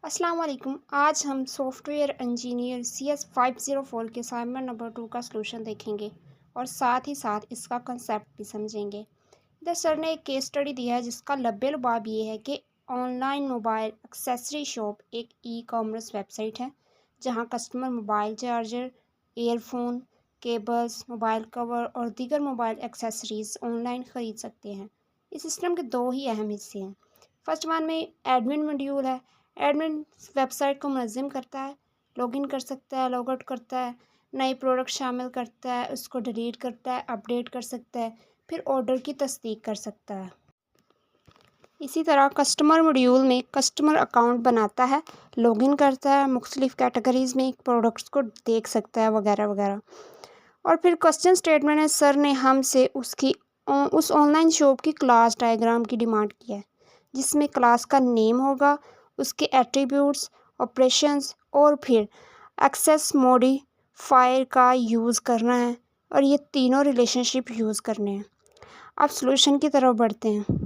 السلام علیکم۔ آج ہم سافٹ ویئر انجینئر CS504 کے اسائنمنٹ نمبر 2 کا سلوشن دیکھیں گے اور ساتھ ہی ساتھ اس کا کنسیپٹ بھی سمجھیں گے۔ ادھر سر نے ایک کیس اسٹڈی دیا ہے جس کا لب لباب یہ ہے کہ online mobile accessory shop ایک ای کامرس ویب سائٹ ہے جہاں customer mobile charger, earphone, cables, mobile cover اور دیگر موبائل ایکسیسریز آن لائن خرید سکتے ہیں۔ اس سسٹم کے دو ہی اہم حصے ہیں۔ فرسٹ ون میں ایڈمن ماڈیول ہے۔ ایڈمن ویب سائٹ کو منظم کرتا ہے، لاگ ان کر سکتا ہے، لاگ آؤٹ کرتا ہے، نئے پروڈکٹ شامل کرتا ہے، اس کو ڈیلیٹ کرتا ہے، اپڈیٹ کر سکتا ہے، پھر آرڈر کی تصدیق کر سکتا ہے۔ اسی طرح کسٹمر ماڈیول میں کسٹمر اکاؤنٹ بناتا ہے، لاگ ان کرتا ہے، مختلف کیٹیگریز میں پروڈکٹس کو دیکھ سکتا ہے وغیرہ وغیرہ۔ اور پھر کوسچن اسٹیٹمنٹ ہے، سر نے ہم سے اس آن لائن شاپ کی کلاس ڈائیگرام کی ڈیمانڈ کی ہے جس میں کلاس کا نیم ہوگا، اس کے ایٹریبیوٹس، آپریشنز اور پھر ایکسیس موڈیفائر کا یوز کرنا ہے اور یہ تینوں ریلیشن شپ یوز کرنے ہیں۔ اب سلوشن کی طرف بڑھتے ہیں۔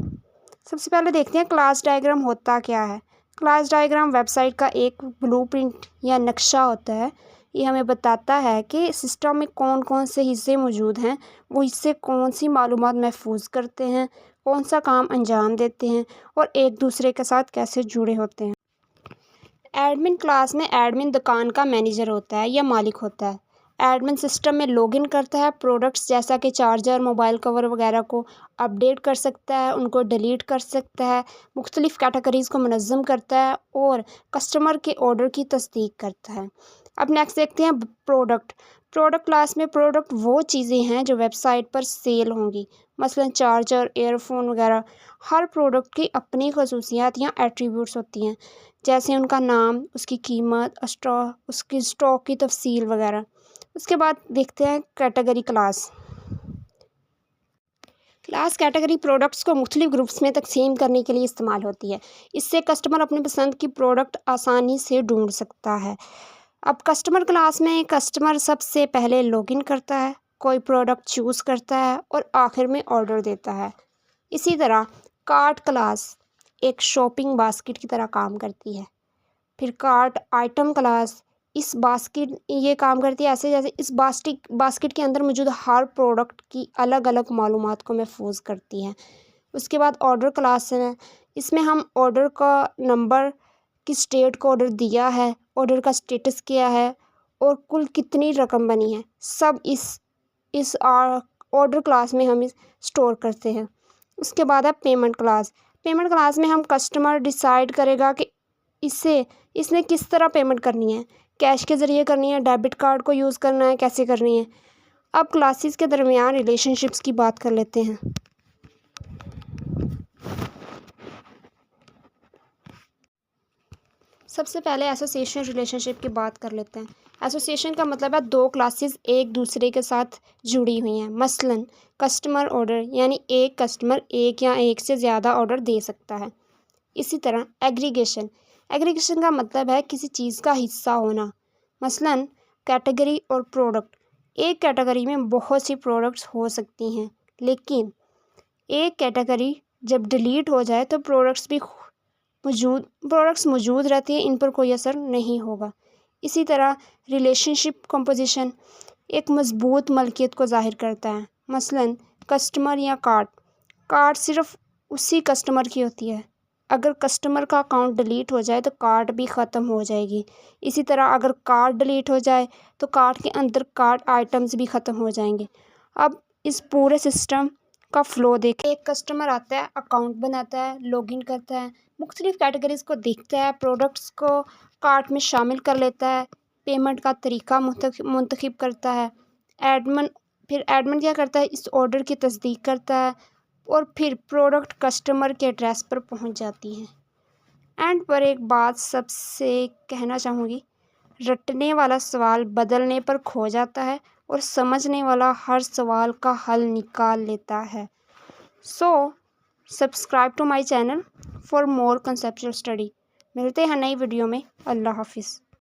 سب سے پہلے دیکھتے ہیں کلاس ڈائیگرام ہوتا کیا ہے۔ کلاس ڈائیگرام ویب سائٹ کا ایک بلو پرنٹ یا نقشہ ہوتا ہے۔ یہ ہمیں بتاتا ہے کہ سسٹم میں کون کون سے حصے موجود ہیں، وہ حصے کون سی معلومات محفوظ کرتے ہیں، کون سا کام انجام دیتے ہیں اور ایک دوسرے کے ساتھ کیسے جڑے ہوتے ہیں۔ ایڈمن کلاس میں ایڈمن دکان کا مینیجر ہوتا ہے یا مالک ہوتا ہے۔ ایڈمن سسٹم میں لاگ ان کرتا ہے، پروڈکٹس جیسا کہ چارجر، موبائل کور وغیرہ کو اپڈیٹ کر سکتا ہے، ان کو ڈیلیٹ کر سکتا ہے، مختلف کیٹیگریز کو منظم کرتا ہے اور کسٹمر کے آرڈر کی تصدیق کرتا ہے۔ اب نیکسٹ دیکھتے ہیں پروڈکٹ کلاس میں پروڈکٹ وہ چیزیں ہیں جو ویب سائٹ پر سیل ہوں گی، مثلا چارجر، ایئر فون وغیرہ۔ ہر پروڈکٹ کی اپنی خصوصیات یا ایٹریبیوٹس ہوتی ہیں جیسے ان کا نام، اس کی قیمت، اس کی اسٹاک کی تفصیل وغیرہ۔ اس کے بعد دیکھتے ہیں کیٹیگری کلاس کیٹیگری پروڈکٹس کو مختلف گروپس میں تقسیم کرنے کے لیے استعمال ہوتی ہے۔ اس سے کسٹمر اپنی پسند کی پروڈکٹ آسانی سے ڈھونڈ سکتا ہے۔ اب کسٹمر کلاس میں کسٹمر سب سے پہلے لاگ ان کرتا ہے، کوئی پروڈکٹ چوز کرتا ہے اور آخر میں آرڈر دیتا ہے۔ اسی طرح کارٹ کلاس ایک شاپنگ باسکٹ کی طرح کام کرتی ہے۔ پھر کارٹ آئٹم کلاس یہ کام کرتی ہے ایسے جیسے اس باسکٹ کے اندر موجود ہر پروڈکٹ کی الگ الگ معلومات کو محفوظ کرتی ہے۔ اس کے بعد آرڈر کلاس ہے، اس میں ہم آرڈر کا نمبر، کس اسٹیٹ کو آرڈر دیا ہے، آرڈر کا اسٹیٹس کیا ہے اور کل کتنی رقم بنی ہے، سب اس آرڈر کلاس میں ہم اسٹور کرتے ہیں۔ اس کے بعد ہے پیمنٹ کلاس میں ہم کسٹمر ڈیسائیڈ کرے گا کہ اس نے کس طرح پیمنٹ کرنی ہے، کیش کے ذریعے کرنی ہے، ڈیبٹ کارڈ کو یوز کرنا ہے، کیسے کرنی ہے۔ اب کلاسز کے درمیان ریلیشن شپس کی بات کر لیتے ہیں۔ سب سے پہلے ایسوسیشن ریلیشن شپ کی بات کر لیتے ہیں۔ ایسوسیشن کا مطلب ہے دو کلاسز ایک دوسرے کے ساتھ جڑی ہوئی ہیں، مثلا کسٹمر آرڈر یعنی ایک کسٹمر ایک یا ایک سے زیادہ آرڈر دے سکتا ہے۔ اسی طرح ایگریگیشن کا مطلب ہے کسی چیز کا حصہ ہونا، مثلا کیٹیگری اور پروڈکٹ۔ ایک کیٹیگری میں بہت سی پروڈکٹس ہو سکتی ہیں لیکن ایک کیٹیگری جب ڈیلیٹ ہو جائے تو پروڈکٹس موجود رہتی ہیں، ان پر کوئی اثر نہیں ہوگا۔ اسی طرح ریلیشن شپ کمپوزیشن ایک مضبوط ملکیت کو ظاہر کرتا ہے، مثلا کسٹمر یا کارٹ صرف اسی کسٹمر کی ہوتی ہے۔ اگر کسٹمر کا اکاؤنٹ ڈیلیٹ ہو جائے تو کارٹ بھی ختم ہو جائے گی۔ اسی طرح اگر کارٹ ڈیلیٹ ہو جائے تو کارٹ کے اندر کارٹ آئٹمز بھی ختم ہو جائیں گے۔ اب اس پورے سسٹم کا فلو دیکھیں۔ ایک کسٹمر آتا ہے، اکاؤنٹ بناتا ہے، لاگ ان کرتا ہے، مختلف کیٹیگریز کو دیکھتا ہے، پروڈکٹس کو کارٹ میں شامل کر لیتا ہے، پیمنٹ کا طریقہ منتخب کرتا ہے۔ ایڈمن کیا کرتا ہے، اس آرڈر کی تصدیق کرتا ہے اور پھر پروڈکٹ کسٹمر کے ایڈریس پر پہنچ جاتی ہے۔ اینڈ پر ایک بات سب سے کہنا چاہوں گی، رٹنے والا سوال بدلنے پر کھو جاتا ہے اور سمجھنے والا ہر سوال کا حل نکال لیتا ہے۔ Subscribe to my channel for more conceptual study. ملتے ہیں نئی ویڈیو میں۔ اللہ حافظ۔